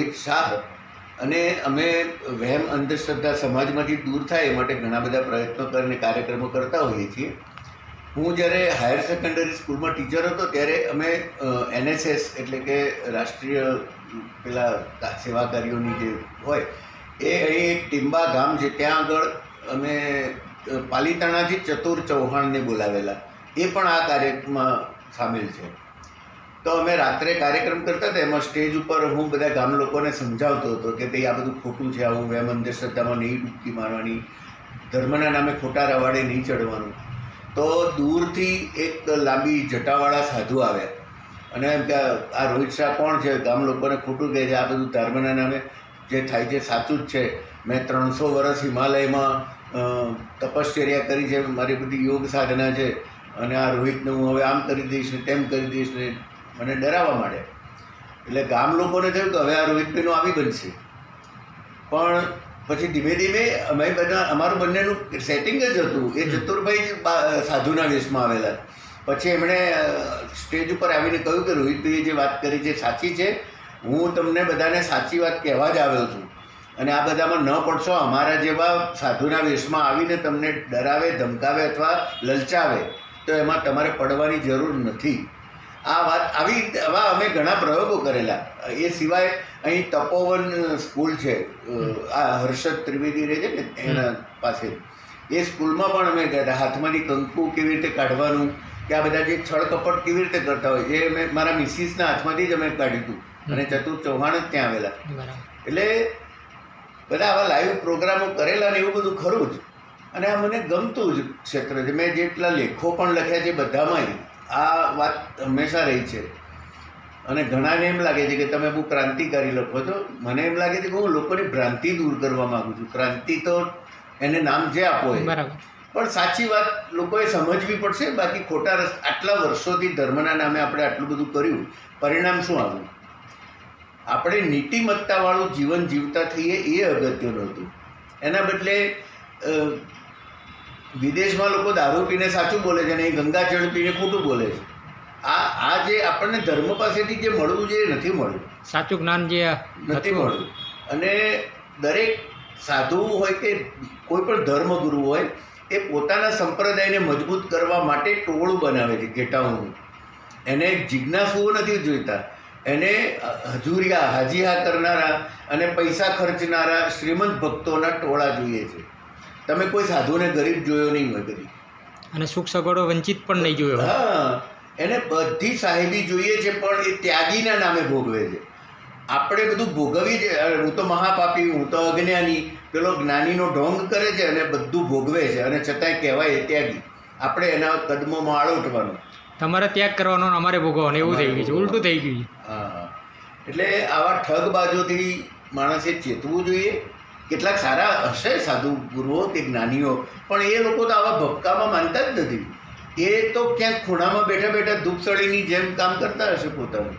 રોહિત શાહ અને અમે વહેમ અંધશ્રદ્ધા સમાજમાંથી દૂર થાય એ માટે ઘણા બધા પ્રયત્નો કરીને કાર્યક્રમો કરતા હોઈએ છીએ. હું જ્યારે હાયર સેકન્ડરી સ્કૂલમાં ટીચર હતો ત્યારે અમે NSS એટલે કે રાષ્ટ્રીય પેલા સેવાકારીઓની જે હોય એ અહીં એક ટીમ્બા ગામ છે ત્યાં આગળ અમે પાલીતાણાથી ચતુર ચૌહાણને બોલાવેલા, એ પણ આ કાર્યક્રમમાં સામેલ છે. તો અમે રાત્રે કાર્યક્રમ કરતા હતા, એમાં સ્ટેજ ઉપર હું બધા ગામ લોકોને સમજાવતો હતો કે ભાઈ આ બધું ખોટું છે, આવું વહેમ અંધશ્રદ્ધામાં નહીં ડૂબકી મારવાની, ધર્મના નામે ખોટા રવાડે નહીં ચડવાનું. તો દૂરથી એક લાંબી જટાવાળા સાધુ આવ્યા અને એમ કે આ રોહિત શાહ કોણ છે, ગામ લોકોને ખોટું કહે છે, આ બધું ધર્મના નામે જે થાય છે સાચું જ છે, મેં 300 વર્ષ હિમાલયમાં તપશ્ચર્યા કરી છે, મારી બધી યોગ સાધના છે અને આ રોહિતને હું હવે આમ કરી દઈશ ને તેમ કરી દઈશ ને મને ડરાવવા માંડે. એટલે ગામ લોકોને થયું કે હવે આ રોહિતભાઈનું આવી બનશે. પણ પછી ધીમે ધીમે અમે બધા અમારું બંનેનું સેટિંગ જ હતું. એ ચતુરભાઈ સાધુના વેશમાં આવેલા. પછી એમણે સ્ટેજ ઉપર આવીને કહ્યું કે રોહિતભાઈએ જે વાત કરી છે સાચી છે, હું તમને બધાને સાચી વાત કહેવા જ આવ્યો છું અને આ બધામાં ન પડશો. અમારા જેવા સાધુના વેશમાં આવીને તમને ડરાવે, ધમકાવે અથવા લલચાવે તો એમાં તમારે પડવાની જરૂર નથી. આ વાત આવા અમે ઘણા પ્રયોગો કરેલા. એ સિવાય અહીં તપોવન સ્કૂલ છે, આ હર્ષદ ત્રિવેદી રહે છે ને એના પાસે, એ સ્કૂલમાં પણ અમે ગયા. હાથમાંથી કંકુ કેવી રીતે કાઢવાનું કે આ બધા જે છળ કપટ કેવી રીતે કરતા હોય એ અમે મારા મિસિસના હાથમાંથી જ અમે કાઢ્યું હતું અને ચતુર ચૌહાણ જ ત્યાં આવેલા. એટલે બધા આવા લાઈવ પ્રોગ્રામો કરેલા ને એવું બધું ખરું જ. અને આ મને ગમતું જ ક્ષેત્ર છે. મેં જેટલા લેખો પણ લખ્યા છે બધામાં આ વાત હંમેશા રહી છે. અને ઘણાને એમ લાગે છે કે તમે બહુ ક્રાંતિકારી લખો છો. મને એમ લાગે છે કે હું લોકોની ભ્રાંતિ દૂર કરવા માગું છું. ક્રાંતિ તો એને નામ જે આપો એ, પણ સાચી વાત લોકોએ સમજવી પડશે. બાકી ખોટા આટલા વર્ષોથી ધર્મના નામે આપણે આટલું બધું કર્યું, પરિણામ શું આવ્યું? આપણે નીતિમત્તાવાળું જીવન જીવતા થઈએ એ અગત્યનું હતું. એના બદલે વિદેશમાં લોકો દારૂ પીને સાચું બોલે છે અને એ ગંગાજળ પીને ખોટું બોલે છે. આ જે આપણને ધર્મ પાસેથી જે મળવું છે એ નથી મળ્યું, સાચું જ્ઞાન જે નથી મળ્યું. અને દરેક સાધુ હોય કે કોઈ પણ ધર્મગુરુ હોય એ પોતાના સંપ્રદાયને મજબૂત કરવા માટે ટોળું બનાવે છે ઘેટાઓનું. એને જિજ્ઞાસુઓ નથી જોઈતા, એને હજુરિયા હાજીહા કરનારા અને પૈસા ખર્ચનારા શ્રીમંત ભક્તોના ટોળા જોઈએ છે. તમે કોઈ સાધુને ગરીબ જોયો નહીં હોય કદી, અને સુખ સગવડો વંચિત પણ નહીં જોયો. હા, એને બધી સાહેબી જોઈએ છે પણ એ ત્યાગીના નામે ભોગવે છે. આપણે બધું ભોગવી છે. હું તો મહાપાપી, હું તો અજ્ઞાની, પેલો જ્ઞાનીનો ઢોંગ કરે છે અને બધું ભોગવે છે અને છતાંય કહેવાય એ ત્યાગી. આપણે એના કદમોમાં આળોટવાનું, તમારે ત્યાગ કરવાનો અમારે ભોગવવાનો, એવું થઈ ગયું છે, ઉલટું થઈ ગયું છે. હા, એટલે આવા ઠગબાજોથી માણસે ચેતવું જોઈએ. કેટલાક સારા હશે સાધુ ગુરુઓ કે જ્ઞાનીઓ, પણ એ લોકો તો આવા ભપકામાં માનતા જ નથી. એ તો ક્યાંક ખૂણામાં બેઠા બેઠા ધૂપસળીની જેમ કામ કરતા હશે પોતાનું.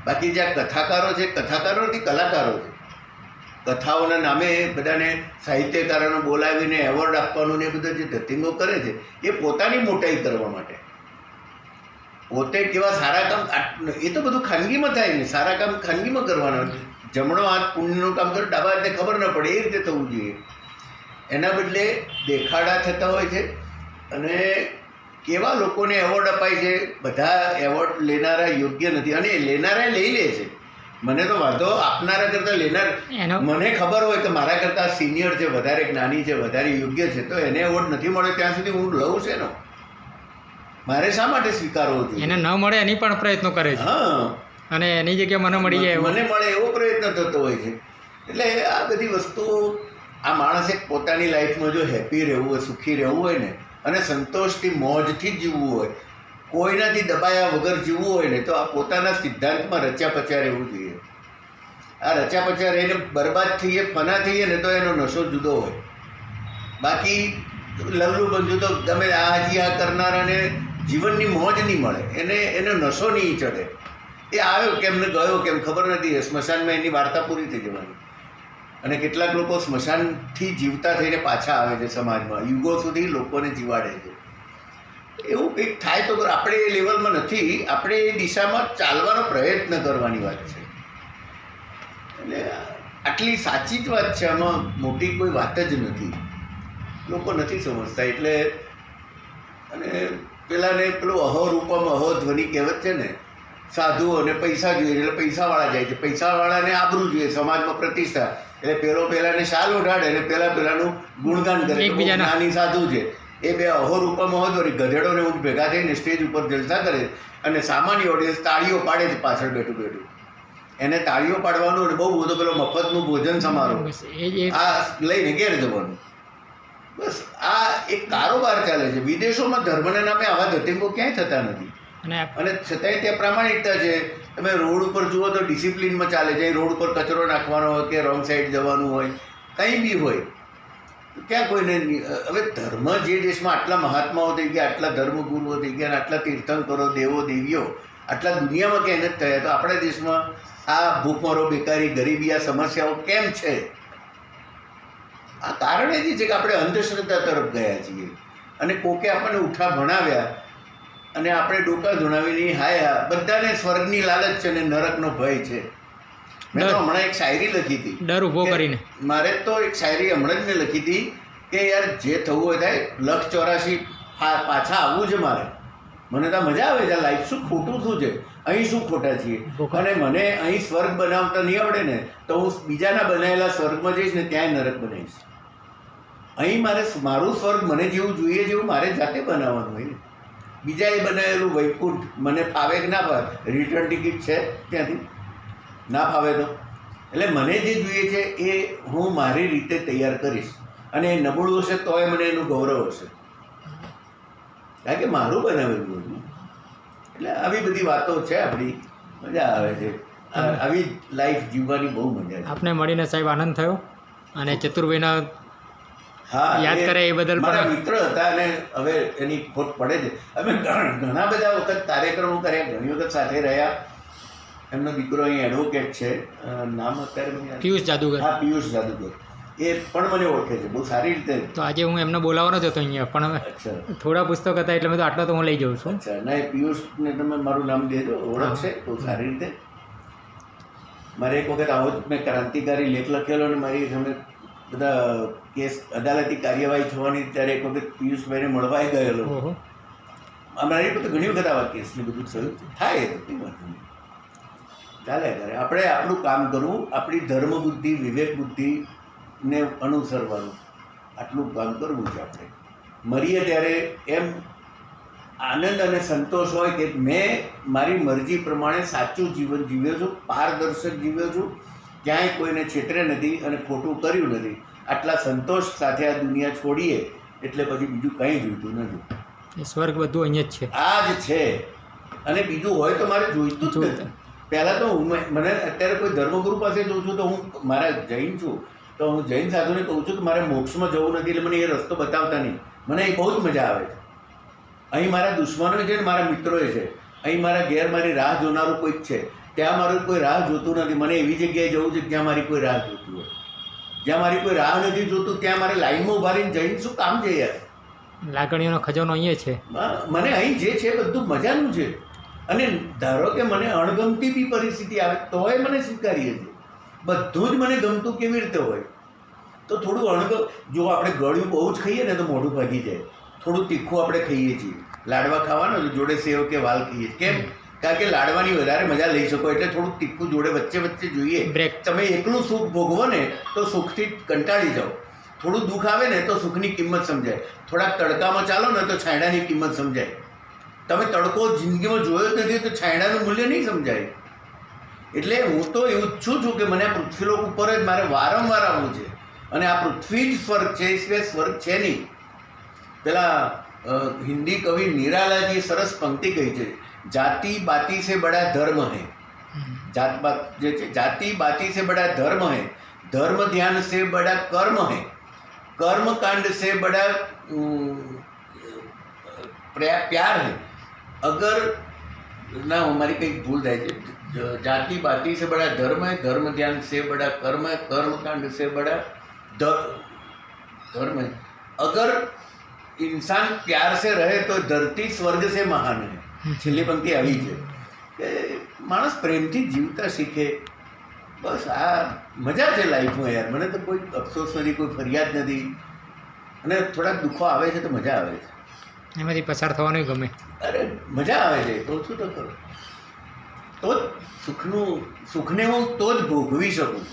બાકી જ્યાં કથાકારો છે, કથાકારો નથી કલાકારો છે. કથાઓના નામે બધાને સાહિત્યકારોને બોલાવીને એવોર્ડ આપવાનું ને એ બધા જે ધતિંગો કરે છે એ પોતાની મોટાઈ કરવા માટે. પોતે કેવા સારા કામ, એ તો બધું ખાનગીમાં થાય ને. સારા કામ ખાનગીમાં કરવાના. જમણો હાથ પુણ્યનું કામ કરે, ડાબા હાથને ખબર ન પડે એ રીતે થવું જોઈએ. એના બદલે દેખાડા થતા હોય છે અને કેવા લોકોને એવોર્ડ અપાય છે. બધા એવોર્ડ લેનારા યોગ્ય નથી અને લેનારા લઈ લે છે. મને તો વાંધો આપનારા કરતાં લેનાર, મને ખબર હોય કે મારા કરતાં સિનિયર છે, વધારે જ્ઞાની છે, વધારે યોગ્ય છે, તો એને એવોર્ડ નથી મળે ત્યાં સુધી હું લઉં છે ને. મારે શા માટે સ્વીકારવો જોઈએ? એને ન મળે એની પણ પ્રયત્નો કરે છે. હા, અને એની જગ્યાએ મને મળી જાય, મને મળે એવો પ્રયત્ન થતો હોય છે. એટલે આ બધી વસ્તુઓ, આ માણસે પોતાની લાઈફમાં જો હેપી રહેવું હોય, સુખી રહેવું હોય ને, અને સંતોષથી મોજથી જીવવું હોય, કોઈનાથી દબાયા વગર જીવવું હોય ને, તો આ પોતાના સિદ્ધાંતમાં રચ્યા પચ્યા રહેવું જોઈએ. આ રચ્યા પચ્યા રહીને બરબાદ થઈએ, ફના થઈએ ને તો એનો નશો જુદો હોય. બાકી લવલું બંધુ તો તમે આ હજી આ કરનારાને જીવનની મોજ નહીં મળે, એને નશો નહીં ચડે. એ આવ્યો કેમ ને ગયો કેમ ખબર નથી. સ્મશાનમાં એની વાર્તા પૂરી થઈ જવાની. અને કેટલાક લોકો સ્મશાનથી જીવતા થઈને પાછા આવે છે સમાજમાં, યુગો સુધી લોકોને જીવાડે છે. એવું કંઈક થાય તો આપણે એ લેવલમાં નથી. આપણે એ દિશામાં ચાલવાનો પ્રયત્ન કરવાની વાત છે. એટલે આટલી સાચી જ વાત છે, આમાં મોટી કોઈ વાત જ નથી. લોકો નથી સમજતા. એટલે અને પેલાને પેલું અહો રૂપમ અહો ધ્વનિ કહેવત છે ને, સાધુ અને પૈસા જોઈએ એટલે પૈસાવાળા જાય છે, પૈસાવાળાને આબરૂ જોઈએ, સમાજમાં પ્રતિષ્ઠા, એટલે પેલો પેલાને શાલ ઓઢાડે અને પેલાનું ગુણગાન કરે, જ્ઞાની સાધુ છે. એ બે અહો રૂપમ અહો ધ્વનિ ગધેડો ને ઊંટ ભેગા થઈને સ્ટેજ ઉપર જલસા કરે અને સામાન્ય ઓડિયન્સ તાળીઓ પાડે છે પાછળ બેઠું બેઠું. એને તાળીઓ પાડવાનું અને બહુ બધો પેલો મફતનું ભોજન સમારોહ આ લઈને ઘેર જવાનું. બસ આ એક કારોબાર ચાલે છે. વિદેશોમાં ધર્મના નામે આવા ધતિંગો ક્યાંય થતા નથી અને છતાંય ત્યાં પ્રામાણિકતા છે. તમે રોડ ઉપર જુઓ તો ડિસિપ્લિનમાં ચાલે છે. રોડ ઉપર કચરો નાખવાનો હોય કે રોંગ સાઈડ જવાનું હોય, કંઈ બી હોય, ક્યાં કોઈને. હવે ધર્મ જે દેશમાં આટલા મહાત્માઓ થઈ ગયા, આટલા ધર્મગુરુઓ થઈ ગયા, આટલા તીર્થંકરો, દેવો દેવીઓ આટલા દુનિયામાં ક્યાંય નથી થયા, તો આપણા દેશમાં આ ભૂખમરો, બેકારી, ગરીબી, આ સમસ્યાઓ કેમ છે? આ કારણ એ જ છે કે આપણે અંધશ્રદ્ધા તરફ ગયા છીએ અને કોકે આપણને ઉઠા ભણાવ્યા અને આપણે ડોકા ધુણાવીને હાય હા બધાને સ્વર્ગની લાલચ છે અને નરકનો ભય છે. મેં તો હમણાં એક શાયરી લખી હતી, ડર ઊભો કરીને. મારે તો એક શાયરી હમણાં જ મેં લખી હતી કે યાર જે થવું હોય થાય, 184 પાછા આવવું છે મારે. મને તો મજા આવે છે. લાઈફ શું ખોટું શું છે, અહીં શું ખોટા છીએ? અને મને અહીં સ્વર્ગ બનાવતા નહીં આવડે ને તો હું બીજાના બનાવેલા સ્વર્ગમાં જઈશ ને ત્યાંય નરક બનાવીશ. અહીં મારું સ્વર્ગ મને જેવું જોઈએ જેવું મારે જાતે બનાવવાનું હોય ને. બીજાએ બનાવેલું વૈકુંઠ મને ફાવે કે ના ફાવે, રિટર્ન ટિકિટ છે ત્યાંથી, ના ફાવે તો. એટલે મને જે જોઈએ છે એ હું મારી રીતે તૈયાર કરીશ અને એ નબળું હશે તોય મને એનું ગૌરવ હશે, કારણ કે મારું બનાવેલું હતું. એટલે આવી બધી વાતો છે આપણી, મજા આવે છે. આવી લાઈફ જીવવાની બહુ મજા છે. આપને મળીને સાહેબ આનંદ થયો અને ચતુરભાઈના યાદ કરે એ બદલ મારા મિત્ર હતા અને હવે એની ખોટ પડે છે. અમે ઘણા બધા વખત કાર્યક્રમો કર્યા, ઘણી વખત સાથે રહ્યા. એમનો દીકરો અહીં એડવોકેટ છે, નામ અત્યારે પિયુષ જાદુગર. હા, પિયુષ જાદુગર. એ પણ મને ઓળખે છે બહુ સારી રીતે. તો આજે હું એમને બોલાવવાનો જ હતો અહીંયા, પણ થોડા પુસ્તક હતા એટલે મેં તો આટલો તો હું લઈ જાઉં છું. અચ્છા, ના, પિયુષને તમે મારું નામ દેજો, ઓળખશે બહુ સારી રીતે. મારે એક વખત આવો જ મેં ક્રાંતિકારી લેખ લખેલો અને મારી સામે બધા કેસ અદાલતી કાર્યવાહી થવાની, ત્યારે એક વખત પિયુષભાઈને મળવા ગયેલો. મારી પર તો ઘણી વખત આવા કેસને બધું થયું થાય, તો કંઈ વાત નહીં, ચાલે કરે. આપણે આપણું કામ કરવું, આપણી ધર્મ બુદ્ધિ, વિવેક બુદ્ધિને અનુસરવાનું, આટલું કામ કરવું છે. આપણે મરીએ ત્યારે એમ આનંદ અને સંતોષ હોય કે મેં મારી મરજી પ્રમાણે સાચું જીવન જીવ્યો છું, પારદર્શક જીવ્યો છું, ક્યાંય કોઈને છેતરે નથી અને ખોટું કર્યું નથી. આટલા સંતોષ સાથે આ દુનિયા છોડીએ એટલે પછી બીજું કંઈ જોઈતું નથી. સ્વર્ગ બધું અહીંયા જ છે, આ જ છે. અને બીજું હોય તો મારે જોઈતું જ નથી. પહેલાં તો મને અત્યારે કોઈ ધર્મગુરુ પાસે જઉં છું તો હું મારા જૈન છું તો હું જૈન સાધુને કહું છું કે મારે મોક્ષમાં જવું નથી, એટલે મને એ રસ્તો બતાવતા નહીં. મને એ બહુ જ મજા આવે છે. અહીં મારા દુશ્મનો છે ને મારા મિત્રોએ છે. અહીં મારા ઘેર મારી રાહ જોનારું કોઈ જ છે, ત્યાં મારું કોઈ રાહ જોતું નથી. મને એવી જગ્યાએ જવું છે જ્યાં મારી કોઈ રાહ જોતું હોય. જ્યાં મારી કોઈ રાહ નથી જોતું ત્યાં મારે લાઈનમાં ઊભા રહીને જઈને શું કામ છે યાર? લાગણીઓનો ખજાનો અહીંયા છે. મને અહીં જે છે બધું મજાનું છે. અને ધારો કે મને અણગમતી બી પરિસ્થિતિ આવે તોય મને સ્વીકારીએ છીએ. બધું જ મને ગમતું કેવી રીતે હોય? તો થોડું જો આપણે ગળ્યું બહુ જ ખાઈએ ને તો મોઢું ભાગી જાય. થોડું તીખું આપણે ખાઈએ છીએ. લાડવા ખાવાનો જોડે સેવ કે વાલ ખાઈએ. કેમ? કારણ કે લાડવાની વધારે મજા લઈ શકો એટલે થોડું તીખું જોડે વચ્ચે વચ્ચે જોઈએ. તમે એકલું સુખ ભોગવો ને તો સુખથી કંટાળી જાઓ. થોડું દુઃખ આવે ને તો સુખની કિંમત સમજાય. થોડાક તડકામાં ચાલો ને તો છાંયડાની કિંમત સમજાય. તમે તડકો જિંદગીમાં જોયો જ નથી તો છાંયડાનું મૂલ્ય નહીં સમજાય. એટલે હું તો એવું ઈચ્છું છું કે મને આ પૃથ્વીલોક ઉપર જ મારે વારંવાર આવવું છે અને આ પૃથ્વી જ સ્વર્ગ છે, એ સિવાય સ્વર્ગ છે નહીં. પેલા હિન્દી કવિ નિરાલાજીએ સરસ પંક્તિ કહી છે, જાતિ બાતી સે બડા ધર્મ હૈ. જાત બાત જે છે, જાતિ બાતી સે બડા ધર્મ હૈ, ધર્મ ધ્યાન સે બડા કર્મ હૈ, કર્મ कांड से बड़ा प्यार है. अगर ना हमारी कहीं भूल जाए, जाति बाती से बड़ा धर्म है, धर्म ध्यान से बड़ा कर्म है, कर्म कांड से बड़ा धर्म है. अगर इंसान प्यार से रहे तो धरती स्वर्ग से महान है. છેલ્લી પંક્તિ આવી છે કે માણસ પ્રેમથી જીવતા શીખે બસ આ મજા છે લાઈફમાં યાર. મને તો કોઈ અફસોસ નથી, કોઈ ફરિયાદ નથી, અને થોડાક દુઃખો આવે છે તો મજા આવે છે. એમાંથી પસાર થવાનું ગમે. અરે મજા આવે છે તો શું તો ખરું, તો જ સુખને હું તો જ ભોગવી શકું,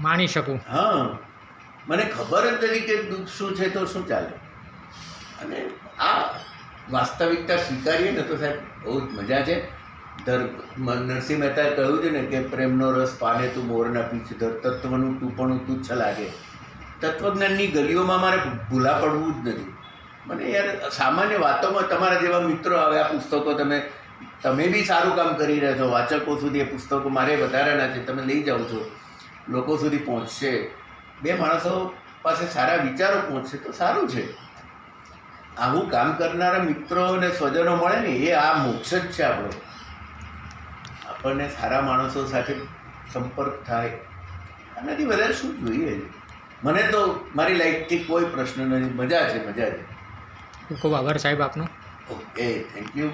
માણી શકું. હા. મને ખબર જ નથી કે દુઃખ શું છે તો શું ચાલે, અને આ વાસ્તવિકતા સ્વીકારીએ ને તો સાહેબ બહુ જ મજા છે. નરસિંહ મહેતાએ કહ્યું છે ને કે પ્રેમનો રસ પાને તું મોરના પીછધર, તત્વનું ટૂંપણું તુચ્છ લાગે. તત્વજ્ઞાનની ગલીઓમાં મારે ભૂલા પડવું જ નથી. મને યાર સામાન્ય વાતોમાં તમારા જેવા મિત્રો આવે, આ પુસ્તકો તમે બી સારું કામ કરી રહ્યા છો, વાચકો સુધી એ પુસ્તકો મારે વધારાના છે, તમે લઈ જાઓ છો, લોકો સુધી પહોંચશે, બે માણસો પાસે સારા વિચારો પહોંચશે તો સારું છે. આવું કામ કરનારા મિત્રો અને સ્વજનો મળે ને એ આ મોક્ષ જ છે આપણો. આપણને સારા માણસો સાથે સંપર્ક થાય, આનાથી વધારે શું જોઈએ. મને તો મારી લાઈફથી કોઈ પ્રશ્ન નથી, મજા છે, મજા છે. ખૂબ ખૂબ આભાર સાહેબ આપનો. Okay, thank you.